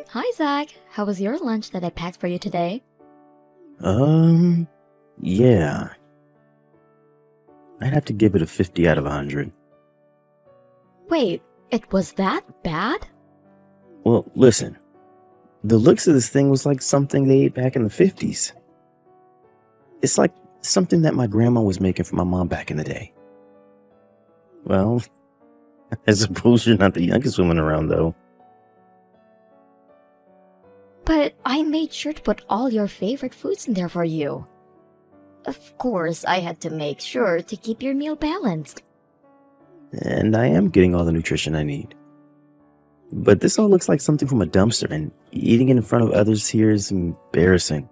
Hi, Zach. How was your lunch that I packed for you today? Yeah. I'd have to give it a 50 out of 100. Wait, it was that bad? Well, listen. The looks of this thing was like something they ate back in the 50s. It's like something that my grandma was making for my mom back in the day. Well, I suppose you're not the youngest woman around, though. But I made sure to put all your favorite foods in there for you. Of course, I had to make sure to keep your meal balanced. And I am getting all the nutrition I need. But this all looks like something from a dumpster, and eating it in front of others here is embarrassing.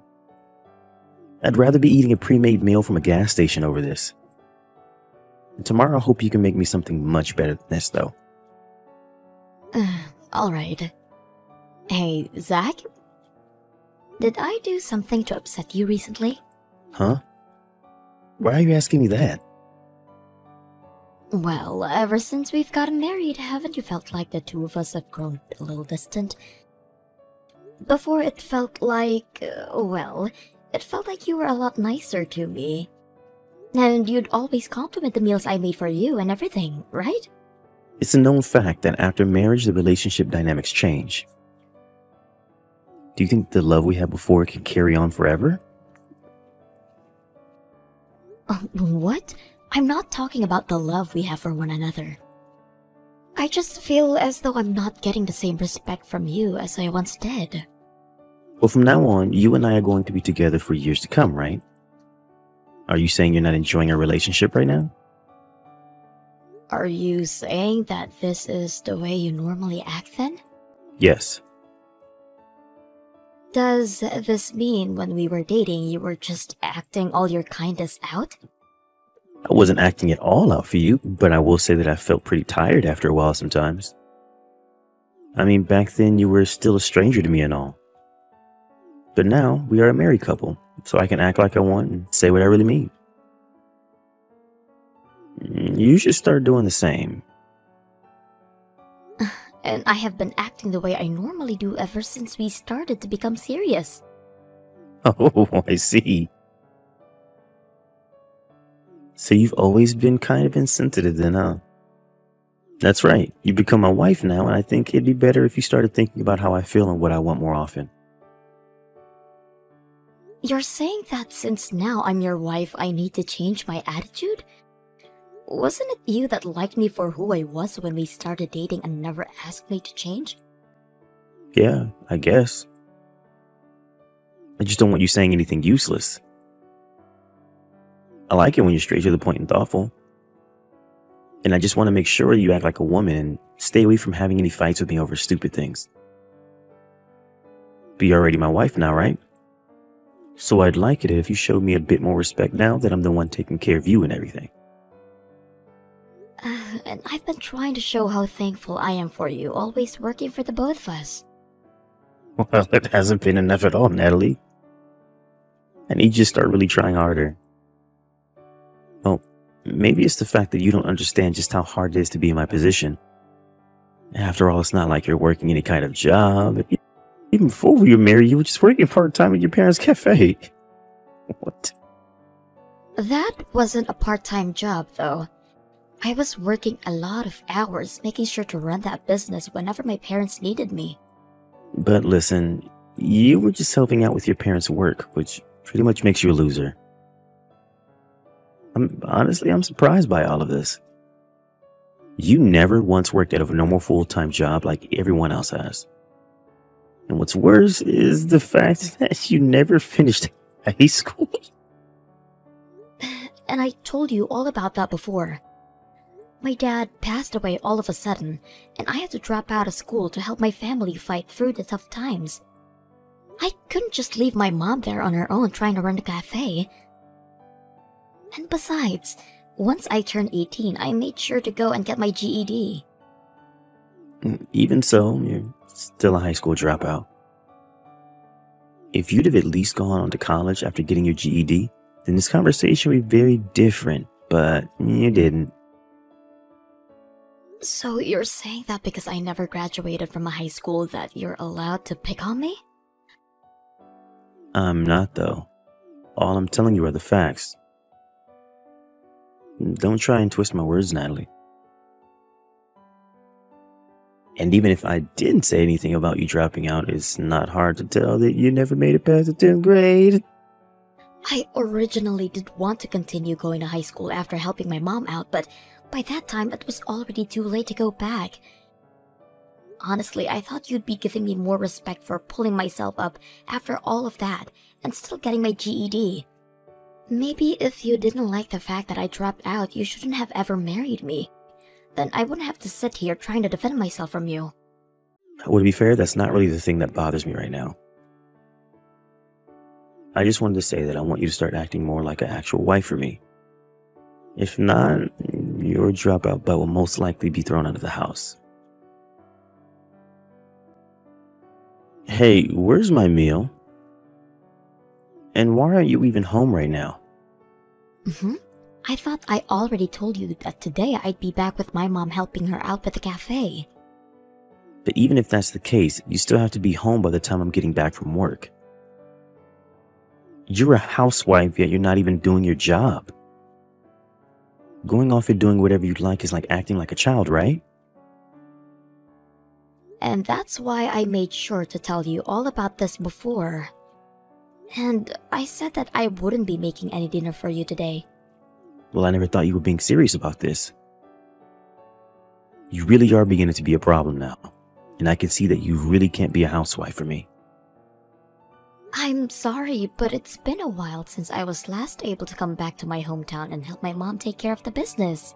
I'd rather be eating a pre-made meal from a gas station over this. Tomorrow, I hope you can make me something much better than this, though. Alright. Hey, Zach? Did I do something to upset you recently? Huh? Why are you asking me that? Well, ever since we've gotten married, haven't you felt like the two of us have grown a little distant? Before it felt like, it felt like you were a lot nicer to me. And you'd always compliment the meals I made for you and everything, right? It's a known fact that after marriage, the relationship dynamics change. Do you think the love we had before can carry on forever? What? I'm not talking about the love we have for one another. I just feel as though I'm not getting the same respect from you as I once did. Well, from now on, you and I are going to be together for years to come, right? Are you saying you're not enjoying our relationship right now? Are you saying that this is the way you normally act then? Yes. Does this mean when we were dating you were just acting all your kindness out? I wasn't acting it all out for you, but I will say that I felt pretty tired after a while sometimes. I mean, back then you were still a stranger to me and all. But now we are a married couple, so I can act like I want and say what I really mean. You should start doing the same. And I have been acting the way I normally do ever since we started to become serious. Oh, I see. So you've always been kind of insensitive then, huh? That's right. You become my wife now, and I think it'd be better if you started thinking about how I feel and what I want more often. You're saying that since now I'm your wife, I need to change my attitude? Wasn't it you that liked me for who I was when we started dating and never asked me to change? Yeah, I guess. I just don't want you saying anything useless. I like it when you're straight to the point and thoughtful. And I just want to make sure you act like a woman and stay away from having any fights with me over stupid things. But you're already my wife now, right? So I'd like it if you showed me a bit more respect now that I'm the one taking care of you and everything. And I've been trying to show how thankful I am for you, always working for the both of us. Well, it hasn't been enough at all, Natalie. I need you to start really trying harder. Well, maybe it's the fact that you don't understand just how hard it is to be in my position. After all, it's not like you're working any kind of job. Even before we were married, you were just working part-time at your parents' cafe. What? That wasn't a part-time job, though. I was working a lot of hours, making sure to run that business whenever my parents needed me. But listen, you were just helping out with your parents' work, which pretty much makes you a loser. I'm surprised by all of this. You never once worked at a normal full-time job like everyone else has. And what's worse is the fact that you never finished high school. And I told you all about that before. My dad passed away all of a sudden, and I had to drop out of school to help my family fight through the tough times. I couldn't just leave my mom there on her own trying to run the cafe. And besides, once I turned 18, I made sure to go and get my GED. Even so, you're still a high school dropout. If you'd have at least gone on to college after getting your GED, then this conversation would be very different, but you didn't. So you're saying that because I never graduated from a high school that you're allowed to pick on me? I'm not, though. All I'm telling you are the facts. Don't try and twist my words, Natalie. And even if I didn't say anything about you dropping out, it's not hard to tell that you never made it past the 10th grade. I originally did want to continue going to high school after helping my mom out, but by that time it was already too late to go back. Honestly, I thought you'd be giving me more respect for pulling myself up after all of that and still getting my GED. Maybe if you didn't like the fact that I dropped out, you shouldn't have ever married me. Then I wouldn't have to sit here trying to defend myself from you. Well, to be fair, that's not really the thing that bothers me right now. I just wanted to say that I want you to start acting more like an actual wife for me. If not, your dropout butt will most likely be thrown out of the house. Hey, where's my meal? And why aren't you even home right now? I thought I already told you that today I'd be back with my mom helping her out with the cafe. But even if that's the case, you still have to be home by the time I'm getting back from work. You're a housewife, yet you're not even doing your job. Going off and doing whatever you'd like is like acting like a child, right? And that's why I made sure to tell you all about this before. And I said that I wouldn't be making any dinner for you today. Well, I never thought you were being serious about this. You really are beginning to be a problem now. And I can see that you really can't be a housewife for me. I'm sorry, but it's been a while since I was last able to come back to my hometown and help my mom take care of the business.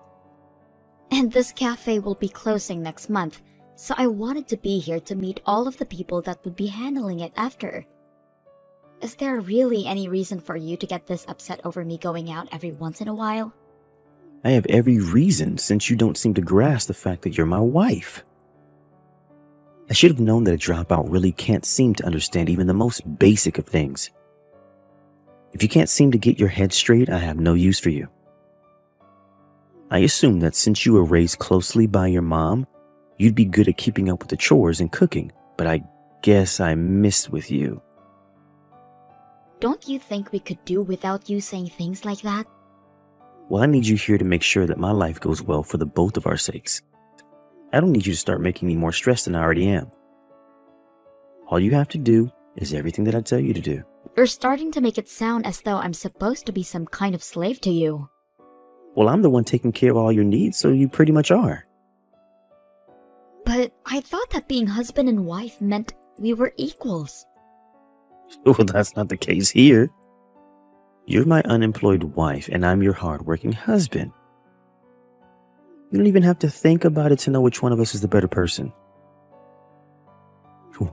And this cafe will be closing next month, so I wanted to be here to meet all of the people that would be handling it after. Is there really any reason for you to get this upset over me going out every once in a while? I have every reason, since you don't seem to grasp the fact that you're my wife. I should have known that a dropout really can't seem to understand even the most basic of things. If you can't seem to get your head straight, I have no use for you. I assume that since you were raised closely by your mom, you'd be good at keeping up with the chores and cooking, but I guess I missed with you. Don't you think we could do without you saying things like that? Well, I need you here to make sure that my life goes well for the both of our sakes. I don't need you to start making me more stressed than I already am. All you have to do is everything that I tell you to do. You're starting to make it sound as though I'm supposed to be some kind of slave to you. Well, I'm the one taking care of all your needs, so you pretty much are. But I thought that being husband and wife meant we were equals. Well, that's not the case here. You're my unemployed wife, and I'm your hard-working husband. You don't even have to think about it to know which one of us is the better person.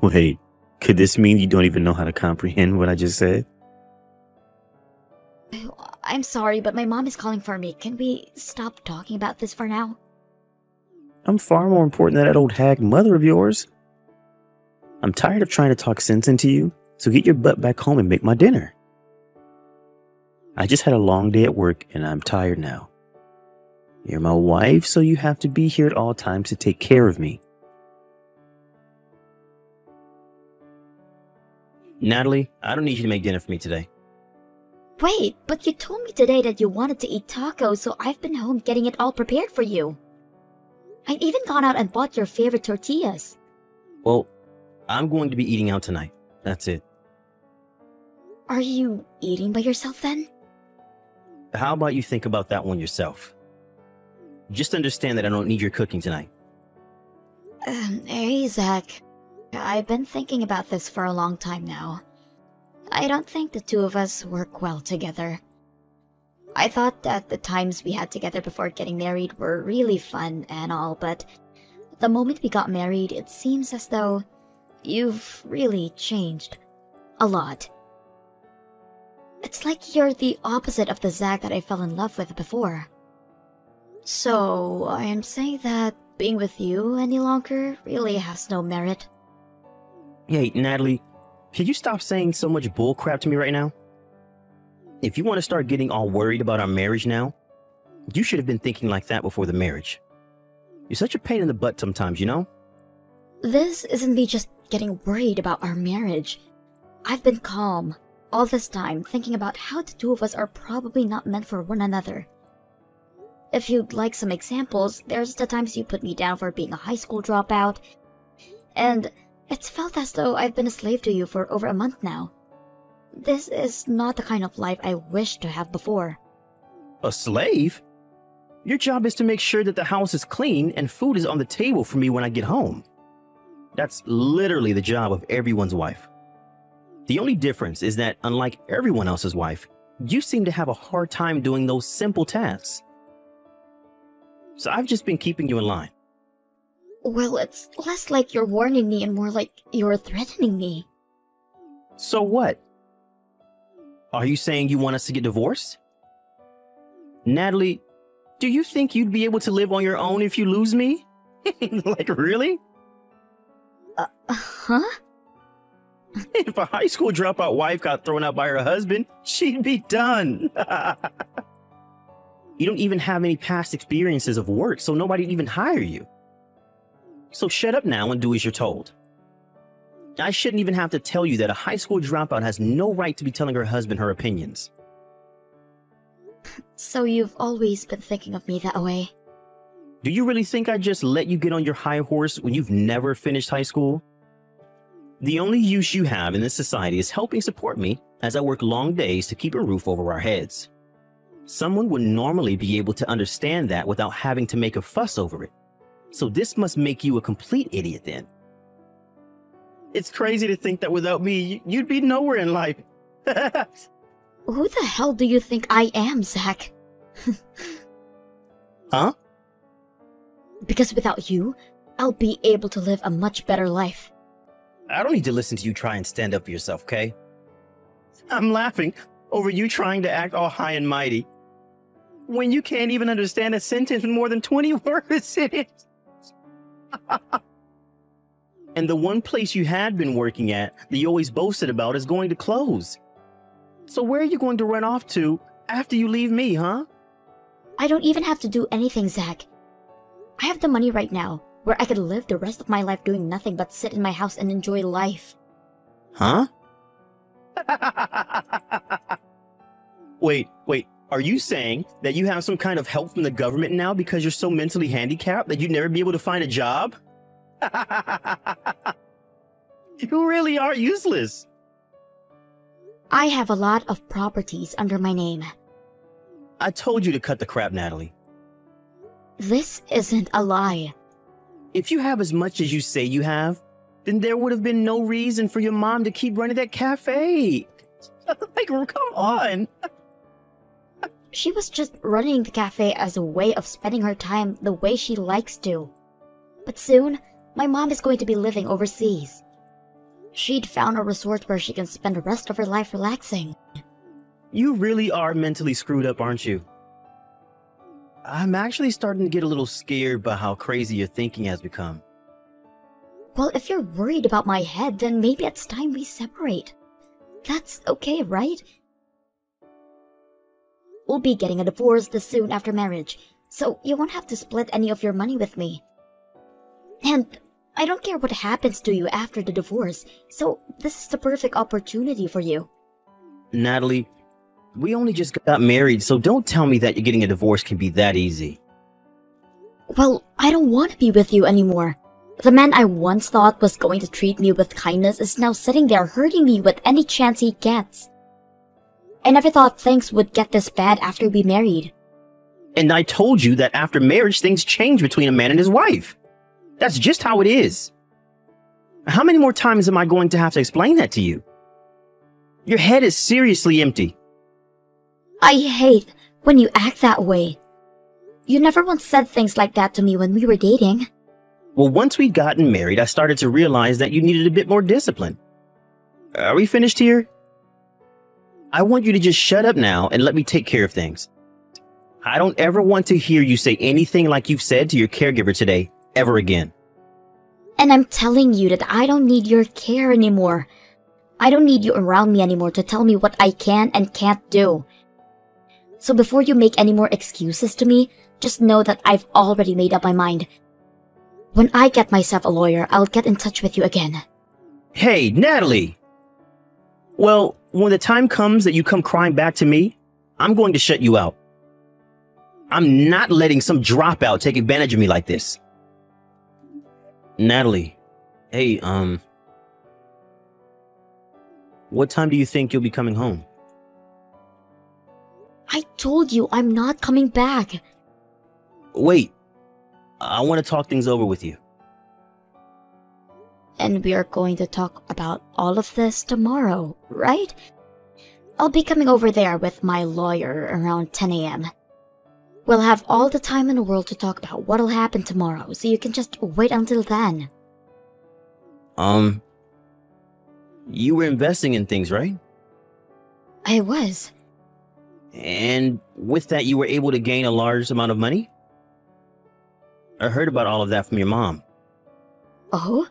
Wait, could this mean you don't even know how to comprehend what I just said? I'm sorry, but my mom is calling for me. Can we stop talking about this for now? I'm far more important than that old hag mother of yours. I'm tired of trying to talk sense into you, so get your butt back home and make my dinner. I just had a long day at work, and I'm tired now. You're my wife, so you have to be here at all times to take care of me. Natalie, I don't need you to make dinner for me today. Wait, but you told me today that you wanted to eat tacos, so I've been home getting it all prepared for you. I'd even gone out and bought your favorite tortillas. Well, I'm going to be eating out tonight. That's it. Are you eating by yourself then? How about you think about that one yourself? Just understand that I don't need your cooking tonight. Hey, Zach. I've been thinking about this for a long time now. I don't think the two of us work well together. I thought that the times we had together before getting married were really fun and all, but the moment we got married, it seems as though you've really changed. A lot. It's like you're the opposite of the Zach that I fell in love with before. So, I am saying that being with you any longer really has no merit. Hey, Natalie, can you stop saying so much bullcrap to me right now? If you want to start getting all worried about our marriage now, you should have been thinking like that before the marriage. You're such a pain in the butt sometimes, you know? This isn't me just getting worried about our marriage. I've been calm all this time, thinking about how the two of us are probably not meant for one another. If you'd like some examples, there's the times you put me down for being a high school dropout, and it's felt as though I've been a slave to you for over a month now. This is not the kind of life I wished to have before. A slave? Your job is to make sure that the house is clean and food is on the table for me when I get home. That's literally the job of everyone's wife. The only difference is that, unlike everyone else's wife, you seem to have a hard time doing those simple tasks. So I've just been keeping you in line. Well, it's less like you're warning me and more like you're threatening me. So what? Are you saying you want us to get divorced? Natalie, do you think you'd be able to live on your own if you lose me? Like, really? Huh? If a high school dropout wife got thrown out by her husband, she'd be done. You don't even have any past experiences of work, so nobody'd even hire you. So shut up now and do as you're told. I shouldn't even have to tell you that a high school dropout has no right to be telling her husband her opinions. So you've always been thinking of me that way? Do you really think I just let you get on your high horse when you've never finished high school? The only use you have in this society is helping support me as I work long days to keep a roof over our heads. Someone would normally be able to understand that without having to make a fuss over it. So this must make you a complete idiot then. It's crazy to think that without me, you'd be nowhere in life. Who the hell do you think I am, Zach? Huh? Because without you, I'll be able to live a much better life. I don't need to listen to you try and stand up for yourself, okay? I'm laughing over you trying to act all high and mighty when you can't even understand a sentence with more than 20 words in it. And the one place you had been working at that you always boasted about is going to close. So where are you going to run off to after you leave me, huh? I don't even have to do anything, Zach. I have the money right now, where I could live the rest of my life doing nothing but sit in my house and enjoy life. Huh? Wait, are you saying that you have some kind of help from the government now because you're so mentally handicapped that you'd never be able to find a job? You really are useless. I have a lot of properties under my name. I told you to cut the crap, Natalie. This isn't a lie. If you have as much as you say you have, then there would have been no reason for your mom to keep running that cafe. Like, come on. She was just running the cafe as a way of spending her time the way she likes to. But soon, my mom is going to be living overseas. She'd found a resort where she can spend the rest of her life relaxing. You really are mentally screwed up, aren't you? I'm actually starting to get a little scared by how crazy your thinking has become. Well, if you're worried about my head, then maybe it's time we separate. That's okay, right? We'll be getting a divorce this soon after marriage, so you won't have to split any of your money with me. And I don't care what happens to you after the divorce, so this is the perfect opportunity for you. Natalie, we only just got married, so don't tell me that getting a divorce can be that easy. Well, I don't want to be with you anymore. The man I once thought was going to treat me with kindness is now sitting there hurting me with any chance he gets. I never thought things would get this bad after we married. And I told you that after marriage, things change between a man and his wife. That's just how it is. How many more times am I going to have to explain that to you? Your head is seriously empty. I hate when you act that way. You never once said things like that to me when we were dating. Well, once we'd gotten married, I started to realize that you needed a bit more discipline. Are we finished here? I want you to just shut up now and let me take care of things. I don't ever want to hear you say anything like you've said to your caregiver today, ever again. And I'm telling you that I don't need your care anymore. I don't need you around me anymore to tell me what I can and can't do. So before you make any more excuses to me, just know that I've already made up my mind. When I get myself a lawyer, I'll get in touch with you again. Hey, Natalie! Well, when the time comes that you come crying back to me, I'm going to shut you out. I'm not letting some dropout take advantage of me like this. Natalie, hey, what time do you think you'll be coming home? I told you I'm not coming back. Wait, I want to talk things over with you. And we are going to talk about all of this tomorrow, right? I'll be coming over there with my lawyer around 10 a.m. We'll have all the time in the world to talk about what'll happen tomorrow, so you can just wait until then. You were investing in things, right? I was. And with that, you were able to gain a large amount of money? I heard about all of that from your mom. Oh?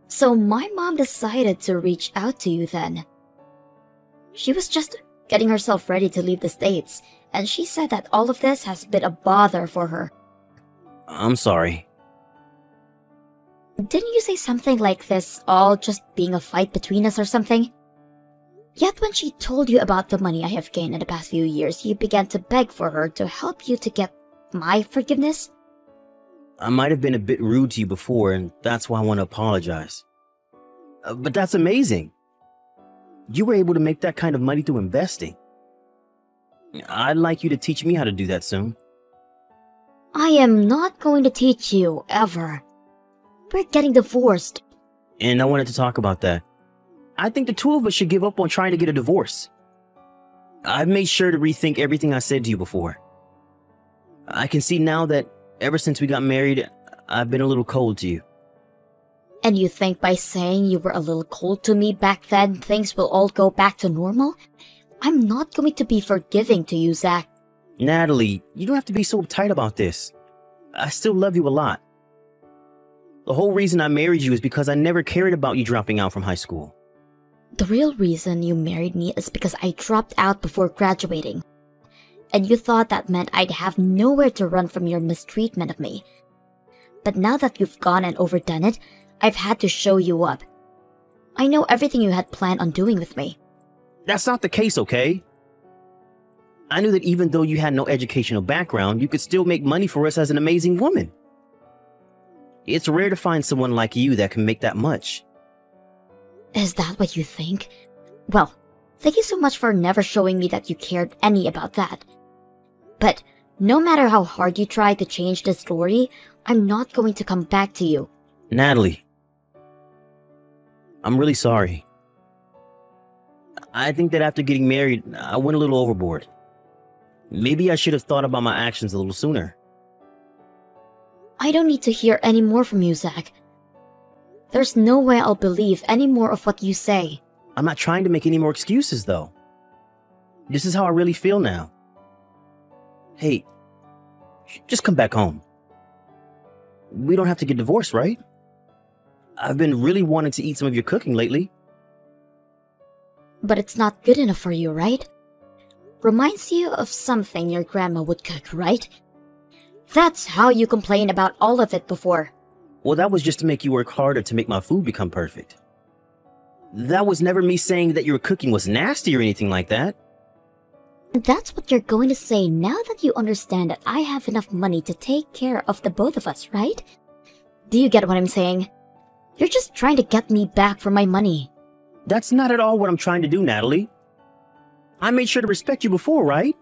So my mom decided to reach out to you then. She was just getting herself ready to leave the States, and she said that all of this has been a bother for her. I'm sorry. Didn't you say something like this all just being a fight between us or something? Yet when she told you about the money I have gained in the past few years, you began to beg for her to help you to get my forgiveness? I might have been a bit rude to you before, and that's why I want to apologize. But that's amazing. You were able to make that kind of money through investing. I'd like you to teach me how to do that soon. I am not going to teach you, ever. We're getting divorced. And I wanted to talk about that. I think the two of us should give up on trying to get a divorce. I've made sure to rethink everything I said to you before. I can see now that ever since we got married, I've been a little cold to you. And you think by saying you were a little cold to me back then, things will all go back to normal? I'm not going to be forgiving to you, Zach. Natalie, you don't have to be so uptight about this. I still love you a lot. The whole reason I married you is because I never cared about you dropping out from high school. The real reason you married me is because I dropped out before graduating. And you thought that meant I'd have nowhere to run from your mistreatment of me. But now that you've gone and overdone it, I've had to show you up. I know everything you had planned on doing with me. That's not the case, okay? I knew that even though you had no educational background, you could still make money for us as an amazing woman. It's rare to find someone like you that can make that much. Is that what you think? Well, thank you so much for never showing me that you cared any about that. But no matter how hard you try to change the story, I'm not going to come back to you. Natalie, I'm really sorry. I think that after getting married, I went a little overboard. Maybe I should have thought about my actions a little sooner. I don't need to hear any more from you, Zach. There's no way I'll believe any more of what you say. I'm not trying to make any more excuses, though. This is how I really feel now. Hey, just come back home. We don't have to get divorced, right? I've been really wanting to eat some of your cooking lately. But it's not good enough for you, right? Reminds you of something your grandma would cook, right? That's how you complained about all of it before. Well, that was just to make you work harder to make my food become perfect. That was never me saying that your cooking was nasty or anything like that. That's what you're going to say now that you understand that I have enough money to take care of the both of us, right? Do you get what I'm saying? You're just trying to get me back for my money. That's not at all what I'm trying to do, Natalie. I made sure to respect you before, right?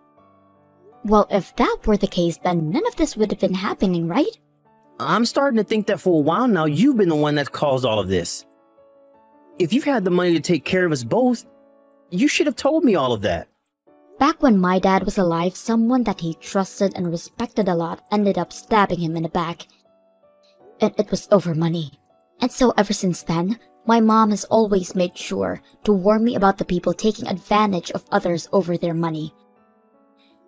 Well, if that were the case, then none of this would have been happening, right? I'm starting to think that for a while now, you've been the one that's caused all of this. If you've had the money to take care of us both, you should have told me all of that. Back when my dad was alive, someone that he trusted and respected a lot ended up stabbing him in the back. And it was over money. And so ever since then, my mom has always made sure to warn me about the people taking advantage of others over their money.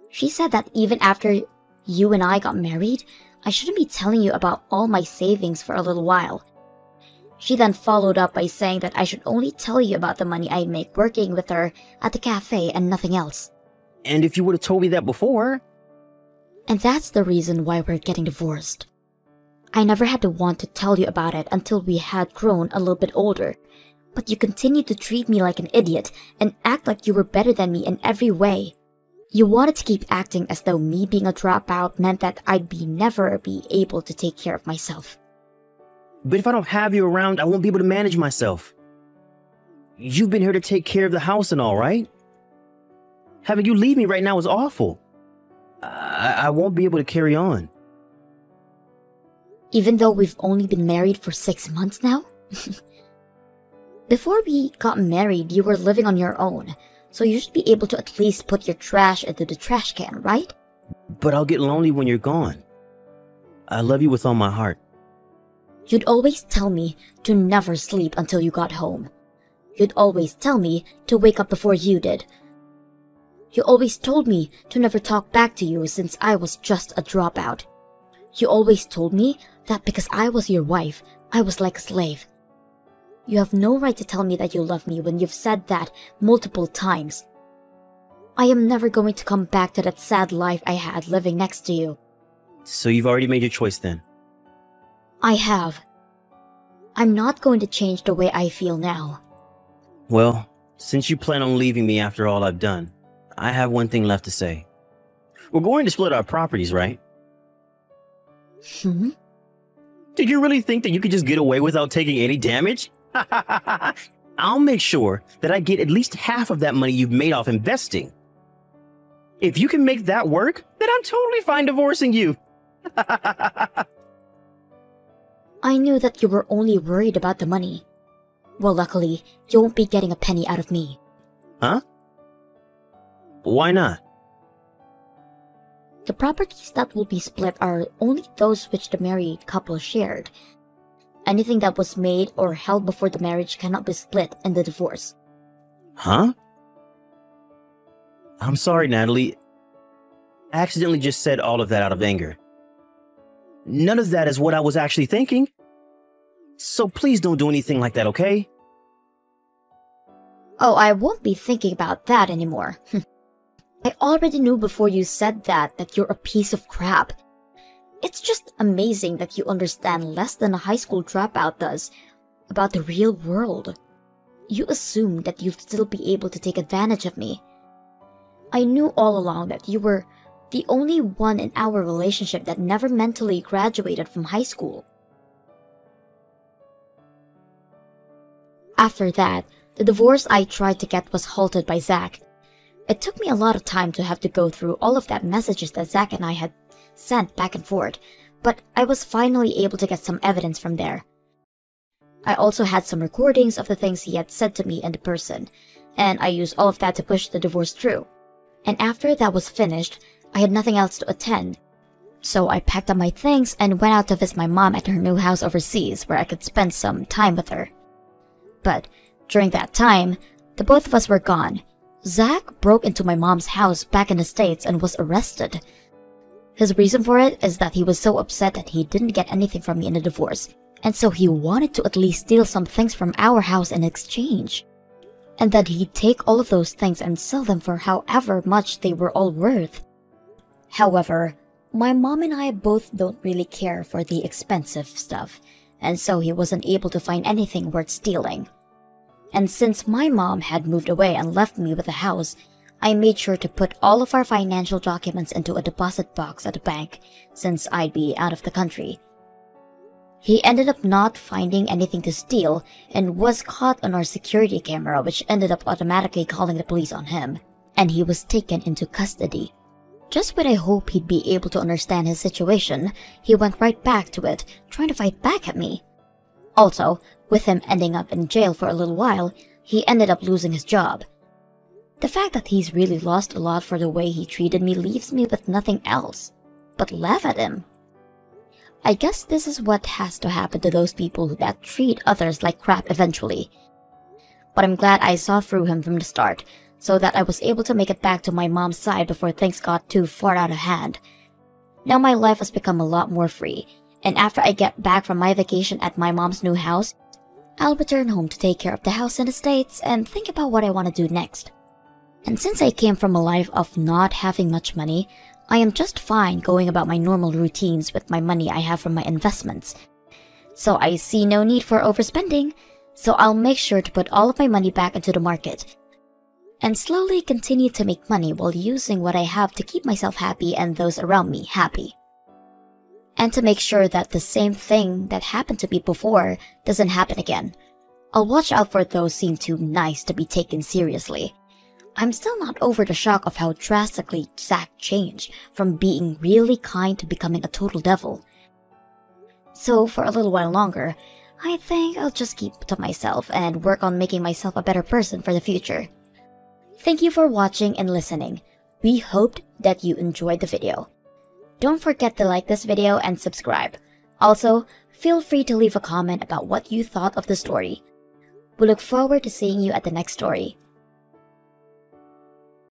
She said that even after you and I got married, I shouldn't be telling you about all my savings for a little while. She then followed up by saying that I should only tell you about the money I make working with her at the cafe and nothing else. And if you would have told me that before... And that's the reason why we're getting divorced. I never had to want to tell you about it until we had grown a little bit older, but you continued to treat me like an idiot and act like you were better than me in every way. You wanted to keep acting as though me being a dropout meant that I'd never be able to take care of myself. But if I don't have you around, I won't be able to manage myself. You've been here to take care of the house and all, right? Having you leave me right now is awful. I won't be able to carry on. Even though we've only been married for 6 months now? Before we got married, you were living on your own, so you should be able to at least put your trash into the trash can, right? But I'll get lonely when you're gone. I love you with all my heart. You'd always tell me to never sleep until you got home. You'd always tell me to wake up before you did. You always told me to never talk back to you since I was just a dropout. You always told me that because I was your wife, I was like a slave. You have no right to tell me that you love me when you've said that multiple times. I am never going to come back to that sad life I had living next to you. So you've already made your choice then? I have. I'm not going to change the way I feel now. Well, since you plan on leaving me after all I've done, I have one thing left to say. We're going to split our properties, right? Did you really think that you could just get away without taking any damage? I'll make sure that I get at least half of that money you've made off investing. If you can make that work, then I'm totally fine divorcing you. I knew that you were only worried about the money. Well, luckily, you won't be getting a penny out of me. Huh? Why not? The properties that will be split are only those which the married couple shared. Anything that was made or held before the marriage cannot be split in the divorce. Huh? I'm sorry, Natalie. I accidentally just said all of that out of anger. None of that is what I was actually thinking. So please don't do anything like that, okay? Oh, I won't be thinking about that anymore. I already knew before you said that you're a piece of crap. It's just amazing that you understand less than a high school dropout does about the real world. You assumed that you'd still be able to take advantage of me. I knew all along that you were the only one in our relationship that never mentally graduated from high school. After that, the divorce I tried to get was halted by Zach. It took me a lot of time to have to go through all of that messages that Zach and I had sent back and forth, but I was finally able to get some evidence from there. I also had some recordings of the things he had said to me in person, and I used all of that to push the divorce through. And after that was finished, I had nothing else to attend. So I packed up my things and went out to visit my mom at her new house overseas where I could spend some time with her. But during that time, the both of us were gone. Zach broke into my mom's house back in the States and was arrested. His reason for it is that he was so upset that he didn't get anything from me in the divorce, and so he wanted to at least steal some things from our house in exchange. And that he'd take all of those things and sell them for however much they were all worth. However, my mom and I both don't really care for the expensive stuff, and so he wasn't able to find anything worth stealing. And since my mom had moved away and left me with the house, I made sure to put all of our financial documents into a deposit box at the bank, since I'd be out of the country. He ended up not finding anything to steal and was caught on our security camera, which ended up automatically calling the police on him, and he was taken into custody. Just when I hoped he'd be able to understand his situation, he went right back to it, trying to fight back at me. Also, with him ending up in jail for a little while, he ended up losing his job. The fact that he's really lost a lot for the way he treated me leaves me with nothing else but laugh at him. I guess this is what has to happen to those people that treat others like crap eventually. But I'm glad I saw through him from the start, so that I was able to make it back to my mom's side before things got too far out of hand. Now my life has become a lot more free, and after I get back from my vacation at my mom's new house, I'll return home to take care of the house in the States and think about what I want to do next. And since I came from a life of not having much money, I am just fine going about my normal routines with my money I have from my investments. So I see no need for overspending, so I'll make sure to put all of my money back into the market and slowly continue to make money while using what I have to keep myself happy and those around me happy. And to make sure that the same thing that happened to me before doesn't happen again, I'll watch out for those seem too nice to be taken seriously. I'm still not over the shock of how drastically Zack changed from being really kind to becoming a total devil. So for a little while longer, I think I'll just keep to myself and work on making myself a better person for the future. Thank you for watching and listening. We hoped that you enjoyed the video. Don't forget to like this video and subscribe. Also, feel free to leave a comment about what you thought of the story. We look forward to seeing you at the next story.